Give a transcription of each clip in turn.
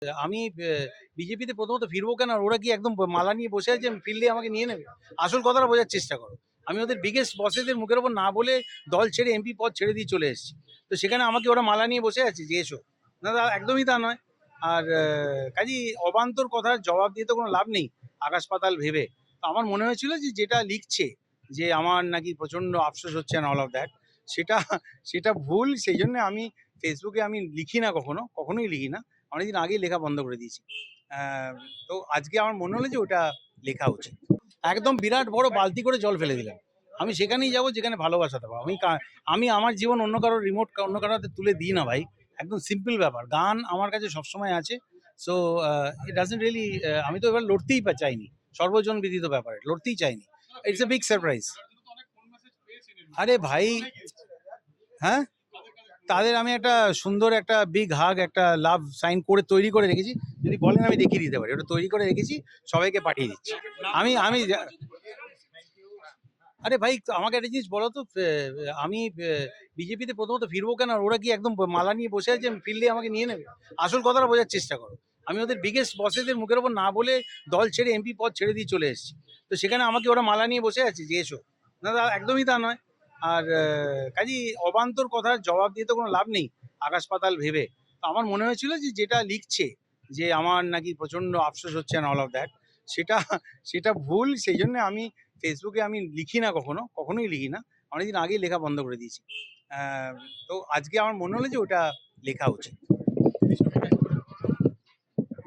আমি বিজেপিতে প্রথমত ফিরবো কেন? আর ওরা কি একদম মালা নিয়ে বসে আছে, ফিরলে আমাকে নিয়ে নেবে? আসল কথাটা বোঝার চেষ্টা করো। আমি ওদের বিগেস্ট বসেদের মুখের ওপর না বলে দল ছেড়ে এমপি পদ ছেড়ে দিয়ে চলে এসেছি। তো সেখানে আমাকে ওরা মালা নিয়ে বসে আছে যে এসো। না, একদমই তা নয়। আর কাজেই অবান্তর কথার জবাব দিয়ে তো কোনো লাভ নেই আকাশ পাতাল ভেবে। তো আমার মনে হয়েছিল যে যেটা লিখছে যে আমার নাকি প্রচন্ড আফসোস হচ্ছে না, অল অফ দ্যাট, সেটা সেটা ভুল। সেই জন্য আমি ফেসবুকে আমি লিখি না, কখনোই লিখি না। অনেকদিন আগেই লেখা বন্ধ করে দিয়েছি। তো আজকে আমার মনে হলো যে ওটা লেখা উচিত। একদম বিরাট বড় বালতি করে জল ফেলে দিলাম। আমি সেখানেই যাব যেখানে ভালোবাসা দেবো। আমি আমার জীবন অন্য কারোর রিমোট অন্য কারোর হাতে তুলে দিই না ভাই। একদম সিম্পল ব্যাপার। গান আমার কাছে সবসময় আছে। সো ইট ডাজন্ট রিয়েলি, আমি তো এবার লড়তেই চাইনি। সর্বজন বিদিত ব্যাপারে লড়তেই চাইনি। It's a big surprise. আরে ভাই, হ্যাঁ, তাদের আমি একটা সুন্দর একটা বিগ হাগ, একটা লাভ সাইন করে তৈরি করে রেখেছি। যদি বলেন আমি দেখিয়ে দিতে পারি, ওটা তৈরি করে রেখেছি, সবাইকে পাঠিয়ে দিচ্ছি। আমি আমি আরে ভাই, আমাকে একটা জিনিস বলো তো, আমি বিজেপিতে প্রথমত ফিরবো কেন? আর ওরা কি একদম মালা নিয়ে বসে আছে, ফিরলে আমাকে নিয়ে নেবে? আসল কথাটা বোঝার চেষ্টা করো। আমি ওদের বিগেস্ট বসেদের মুখের ওপর না বলে দল ছেড়ে এমপি পদ ছেড়ে দিয়ে চলে এসেছি। তো সেখানে আমাকে ওরা মালা নিয়ে বসে আছে যে এসো। না, একদমই তা নয়। আর কাজেই অবান্তর কথার জবাব দিয়ে তো কোনো লাভ নেই আকাশ পাতাল ভেবে। তো আমার মনে হয়েছিল যে যেটা লিখছে যে আমার নাকি প্রচন্ড আফসোস হচ্ছে না, অল অফ দ্যাট, সেটা সেটা ভুল। সেই জন্য আমি ফেসবুকে আমি লিখি না, কখনোই লিখি না। অনেকদিন আগেই লেখা বন্ধ করে দিয়েছি। তো আজকে আমার মনে হলো যে ওটা লেখা উচিত।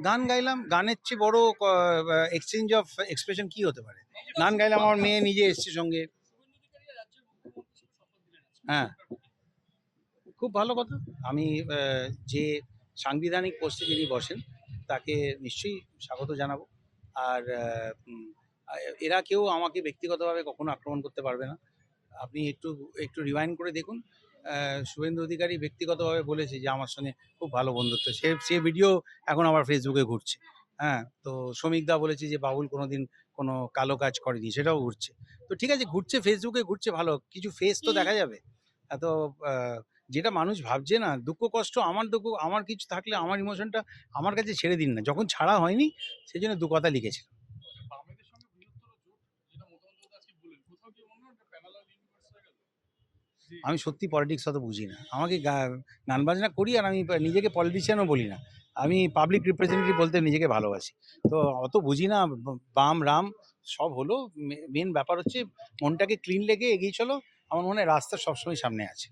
গান গাইলাম। গানের চেয়ে বড় এক্সচেঞ্জ অফ এক্সপ্রেশন কি হতে পারে? গান গাইলাম, আমার মেয়ে নিজে এসছে সঙ্গে। হ্যাঁ, খুব ভালো কথা। আমি যে সাংবিধানিক পোস্টে যিনি বসেন তাকে নিশ্চয়ই স্বাগত জানাবো। আর এরা কেউ আমাকে ব্যক্তিগতভাবে কখনো আক্রমণ করতে পারবে না। আপনি একটু একটু রিওয়াইন্ড করে দেখুন। শুভেন্দু অধিকারী ব্যক্তিগতভাবে বলেছে যে আমার সঙ্গে খুব ভালো বন্ধুত্ব। সে ভিডিও এখন আবার ফেসবুকে ঘুরছে। হ্যাঁ, তো শ্রমিক দা বলেছে যে বাবুল কোনোদিন কোনো কালো কাজ করেনি, সেটাও ঘুরছে। তো ঠিক আছে, ঘুরছে, ফেসবুকে ঘুরছে, ভালো। কিছু ফেস তো দেখা যাবে। এত যেটা মানুষ ভাবছে না, দুঃখ কষ্ট, আমার কিছু থাকলে আমার ইমোশনটা আমার কাছে ছেড়ে দিন না। যখন ছাড়া হয়নি সেই জন্য দু কথা লিখেছিলাম। আমি সত্যি পলিটিক্স অত বুঝি না। আমাকে গান বাজনা করি, আর আমি নিজেকে পলিটিশিয়ানও বলি না। আমি পাবলিক রিপ্রেজেন্টেটিভ বলতে নিজেকে ভালোবাসি। তো অত বুঝি না। বাম রাম সব হলো। মেন ব্যাপার হচ্ছে মনটাকে ক্লিন রেখে এগিয়ে চলো। আমার মনে হয় রাস্তা সবসময় সামনে আছে।